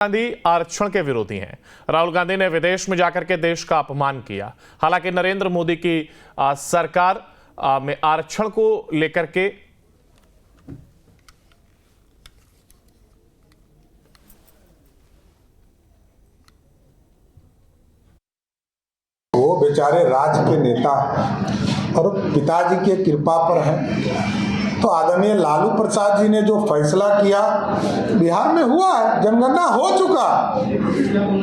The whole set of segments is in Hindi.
गांधी आरक्षण के विरोधी हैं। राहुल गांधी ने विदेश में जाकर के देश का अपमान किया। हालांकि नरेंद्र मोदी की सरकार में आरक्षण को लेकर के वो बेचारे राज्य के नेता और पिताजी के कृपा पर हैं। तो आदरणीय लालू प्रसाद जी ने जो फैसला किया, बिहार में हुआ है, जनगणना हो चुका।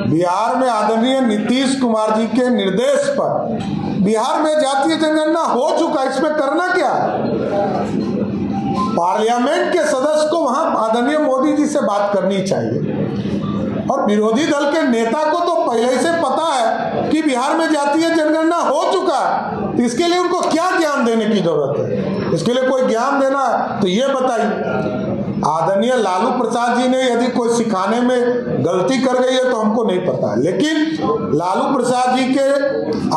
बिहार में आदरणीय नीतीश कुमार जी के निर्देश पर बिहार में जातीय जनगणना हो चुका। इसमें करना क्या? पार्लियामेंट के सदस्य को वहां आदरणीय मोदी जी से बात करनी चाहिए। और विरोधी दल के नेता को तो पहले ही से पता है कि बिहार में जातीय जनगणना हो चुका। तो इसके लिए उनको क्या ज्ञान देने की जरूरत है? इसके लिए कोई ज्ञान देना है तो ये बताइए। आदरणीय लालू प्रसाद जी ने यदि कोई सिखाने में गलती कर गई है तो हमको नहीं पता, लेकिन लालू प्रसाद जी के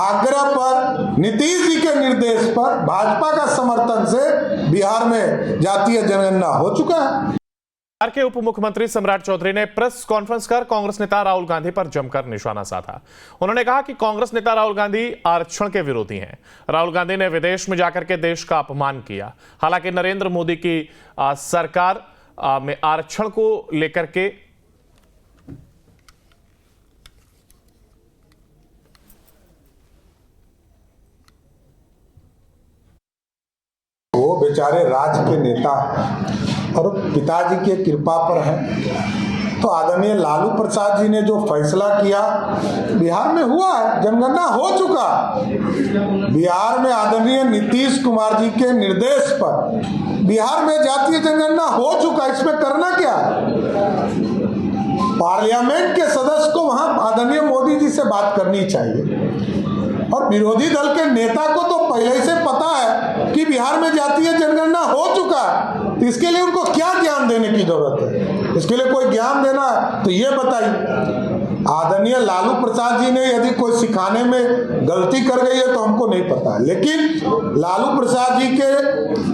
आग्रह पर, नीतीश जी के निर्देश पर, भाजपा का समर्थन से बिहार में जातीय जनगणना हो चुका है। बिहार के उप मुख्यमंत्री सम्राट चौधरी ने प्रेस कॉन्फ्रेंस कर कांग्रेस नेता राहुल गांधी पर जमकर निशाना साधा। उन्होंने कहा कि कांग्रेस नेता राहुल गांधी आरक्षण के विरोधी हैं। राहुल गांधी ने विदेश में जाकर के देश का अपमान किया। हालांकि नरेंद्र मोदी की सरकार में आरक्षण को लेकर के वो बेचारे राज्य के नेता और पिताजी के कृपा पर हैं। तो आदरणीय लालू प्रसाद जी ने जो फैसला किया, बिहार में हुआ है, जनगणना हो चुका। बिहार में आदरणीय नीतीश कुमार जी के निर्देश पर बिहार में जातीय जनगणना हो चुका। इसमें करना क्या? पार्लियामेंट के सदस्य को वहां आदरणीय मोदी जी से बात करनी चाहिए। और विरोधी दल के नेता को तो पहले ही से पता है कि बिहार में जातीय जनगणना हो चुका। तो इसके लिए उनको क्या ज्ञान देने की जरूरत है? इसके लिए कोई ज्ञान देना है तो ये बताइए। आदरणीय लालू प्रसाद जी ने यदि कोई सिखाने में गलती कर गई है तो हमको नहीं पता, लेकिन लालू प्रसाद जी के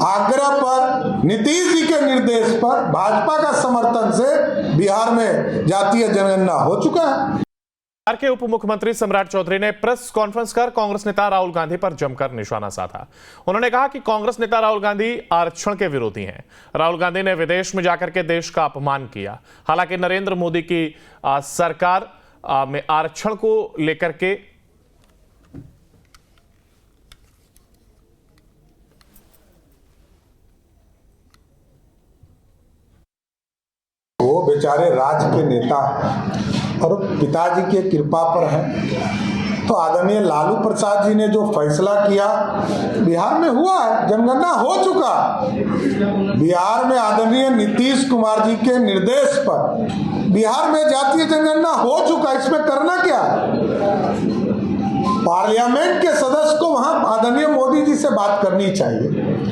आग्रह पर, नीतीश जी के निर्देश पर, भाजपा का समर्थन से बिहार में जातीय जनगणना हो चुका है। बिहार के उप मुख्यमंत्री सम्राट चौधरी ने प्रेस कॉन्फ्रेंस कर कांग्रेस नेता राहुल गांधी पर जमकर निशाना साधा। उन्होंने कहा कि कांग्रेस नेता राहुल गांधी आरक्षण के विरोधी हैं। राहुल गांधी ने विदेश में जाकर के देश का अपमान किया। हालांकि नरेंद्र मोदी की सरकार में आरक्षण को लेकर के वो बेचारे राज्य के नेता और पिताजी के कृपा पर हैं। तो आदरणीय लालू प्रसाद जी ने जो फैसला किया, बिहार में हुआ है, जनगणना हो चुका। बिहार में आदरणीय नीतीश कुमार जी के निर्देश पर बिहार में जातीय जनगणना हो चुका। इसमें करना क्या? पार्लियामेंट के सदस्य को वहां आदरणीय मोदी जी से बात करनी चाहिए।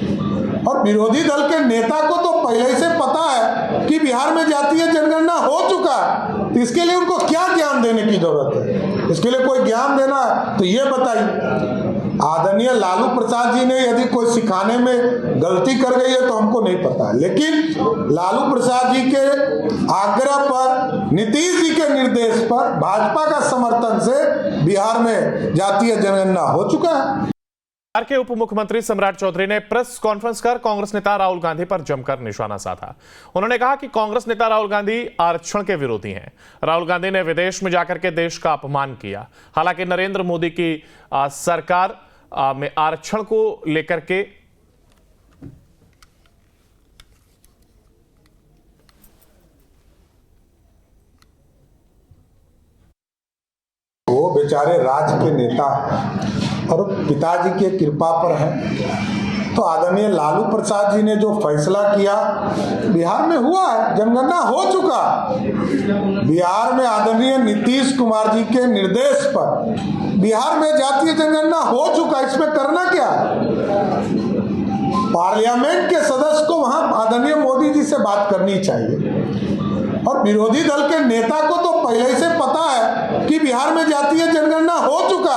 और विरोधी दल के नेता को तो पहले ही से पता है कि बिहार में जातीय जनगणना हो चुका। तो इसके लिए उनको क्या ज्ञान देने की जरूरत है? इसके लिए कोई ज्ञान देना है तो ये बताइए। आदरणीय लालू प्रसाद जी ने यदि कोई सिखाने में गलती कर गई है तो हमको नहीं पता, लेकिन लालू प्रसाद जी के आग्रह पर, नीतीश जी के निर्देश पर, भाजपा का समर्थन से बिहार में जातीय जनगणना हो चुका है। बिहार के उप मुख्यमंत्री सम्राट चौधरी ने प्रेस कॉन्फ्रेंस कर कांग्रेस नेता राहुल गांधी पर जमकर निशाना साधा। उन्होंने कहा कि कांग्रेस नेता राहुल गांधी आरक्षण के विरोधी हैं। राहुल गांधी ने विदेश में जाकर के देश का अपमान किया। हालांकि नरेंद्र मोदी की सरकार में आरक्षण को लेकर के वो बेचारे राज्य के नेता और पिताजी के कृपा पर हैं। तो आदरणीय लालू प्रसाद जी ने जो फैसला किया, बिहार में हुआ है, जनगणना हो चुका। बिहार में आदरणीय नीतीश कुमार जी के निर्देश पर बिहार में जातीय जनगणना हो चुका। इसमें करना क्या? पार्लियामेंट के सदस्य को वहां आदरणीय मोदी जी से बात करनी चाहिए। और विरोधी दल के नेता को तो पहले ही से पता है कि बिहार में जातीय जनगणना हो चुका।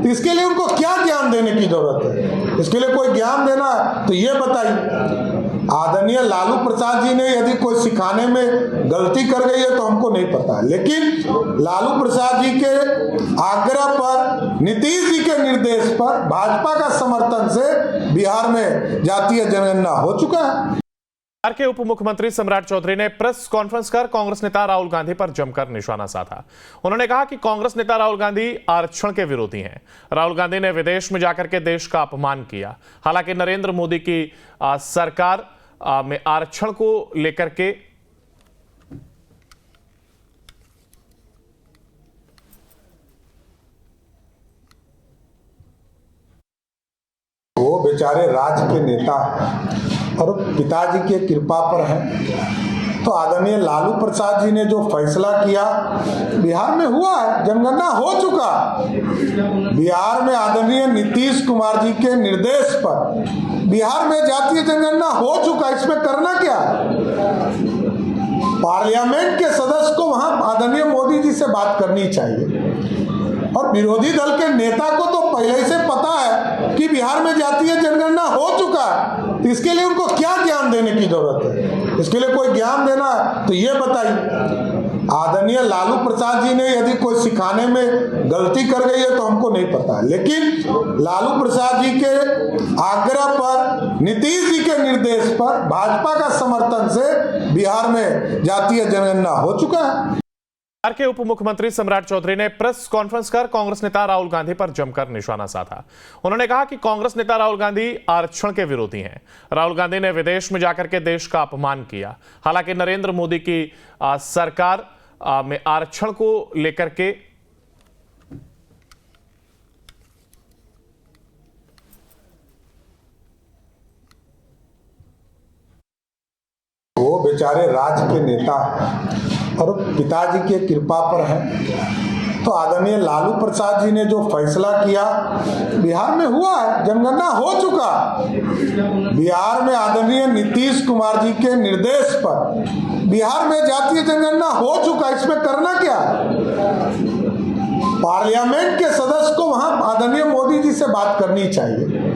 तो इसके लिए उनको क्या ज्ञान देने की जरूरत है? इसके लिए कोई ज्ञान देना है तो ये बताइए। आदरणीय लालू प्रसाद जी ने यदि कोई सिखाने में गलती कर गई है तो हमको नहीं पता, लेकिन लालू प्रसाद जी के आग्रह पर, नीतीश जी के निर्देश पर भाजपा का समर्थन से बिहार में जातीय जनगणना हो चुका है। बिहार के उप मुख्यमंत्री सम्राट चौधरी ने प्रेस कॉन्फ्रेंस कर कांग्रेस नेता राहुल गांधी पर जमकर निशाना साधा। उन्होंने कहा कि कांग्रेस नेता राहुल गांधी आरक्षण के विरोधी हैं। राहुल गांधी ने विदेश में जाकर के देश का अपमान किया। हालांकि नरेंद्र मोदी की सरकार में आरक्षण को लेकर के वो बेचारे राज्य के नेता और पिताजी के कृपा पर हैं। तो आदरणीय लालू प्रसाद जी ने जो फैसला किया, बिहार में हुआ है, जनगणना हो चुका। बिहार में आदरणीय नीतीश कुमार जी के निर्देश पर बिहार में जातीय जनगणना हो चुका। इसमें करना क्या? पार्लियामेंट के सदस्य को वहां आदरणीय मोदी जी से बात करनी चाहिए। और विरोधी दल के नेता को तो पहले ही से पता है कि बिहार में जातीय जनगणना हो चुका। तो इसके लिए उनको क्या ज्ञान देने की जरूरत है? इसके लिए कोई ज्ञान देना है तो ये बताइए। आदरणीय लालू प्रसाद जी ने यदि कोई सिखाने में गलती कर गई है तो हमको नहीं पता, लेकिन लालू प्रसाद जी के आग्रह पर, नीतीश जी के निर्देश पर भाजपा का समर्थन से बिहार में जातीय जनगणना हो चुका है। बिहार के उप मुख्यमंत्री सम्राट चौधरी ने प्रेस कॉन्फ्रेंस कर कांग्रेस नेता राहुल गांधी पर जमकर निशाना साधा। उन्होंने कहा कि कांग्रेस नेता राहुल गांधी आरक्षण के विरोधी हैं। राहुल गांधी ने विदेश में जाकर के देश का अपमान किया। हालांकि नरेंद्र मोदी की सरकार में आरक्षण को लेकर के वो बेचारे राज्य के नेता और पिताजी के कृपा पर हैं। तो आदरणीय लालू प्रसाद जी ने जो फैसला किया, बिहार में हुआ है, जनगणना हो चुका। बिहार में आदरणीय नीतीश कुमार जी के निर्देश पर बिहार में जातीय जनगणना हो चुका। इसमें करना क्या? पार्लियामेंट के सदस्य को वहां आदरणीय मोदी जी से बात करनी चाहिए।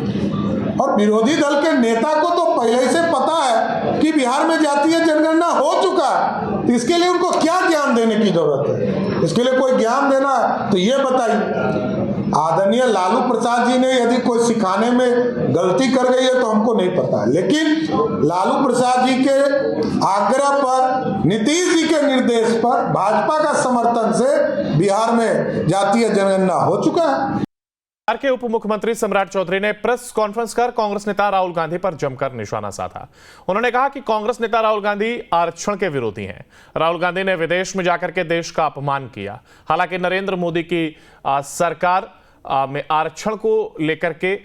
और विरोधी दल के नेता को तो पहले ही से पता है कि बिहार में जातीय जनगणना हो चुका। तो इसके लिए उनको क्या ज्ञान देने की जरूरत है? इसके लिए कोई ज्ञान देना है तो ये बताइए। आदरणीय लालू प्रसाद जी ने यदि कोई सिखाने में गलती कर गई है तो हमको नहीं पता, लेकिन लालू प्रसाद जी के आग्रह पर, नीतीश जी के निर्देश पर भाजपा का समर्थन से बिहार में जातीय जनगणना हो चुका है। बिहार के उप मुख्यमंत्री सम्राट चौधरी ने प्रेस कॉन्फ्रेंस कर कांग्रेस नेता राहुल गांधी पर जमकर निशाना साधा। उन्होंने कहा कि कांग्रेस नेता राहुल गांधी आरक्षण के विरोधी हैं। राहुल गांधी ने विदेश में जाकर के देश का अपमान किया। हालांकि नरेंद्र मोदी की सरकार में आरक्षण को लेकर के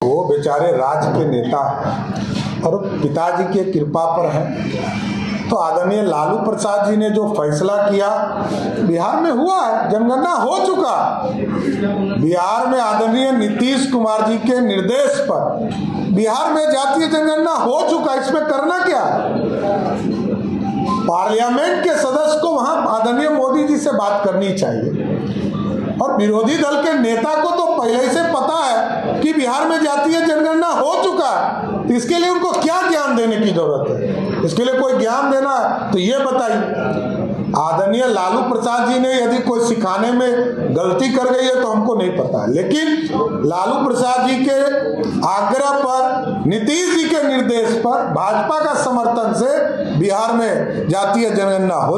वो बेचारे राज्य के नेता और पिताजी के कृपा पर हैं। तो आदरणीय लालू प्रसाद जी ने जो फैसला किया, बिहार में हुआ है, जनगणना हो चुका। बिहार में आदरणीय नीतीश कुमार जी के निर्देश पर बिहार में जातीय जनगणना हो चुका। इसमें करना क्या? पार्लियामेंट के सदस्य को वहां आदरणीय मोदी जी से बात करनी चाहिए। और विरोधी दल के नेता को तो पहले ही से पता है कि बिहार में जातीय जनगणना हो चुका। तो इसके लिए उनको क्या ज्ञान देने की जरूरत है? इसके लिए कोई ज्ञान देना है तो ये बताइए। आदरणीय लालू प्रसाद जी ने यदि कोई सिखाने में गलती कर गई है तो हमको नहीं पता, लेकिन लालू प्रसाद जी के आग्रह पर, नीतीश जी के निर्देश पर भाजपा का समर्थन से बिहार में जातीय जनगणना हो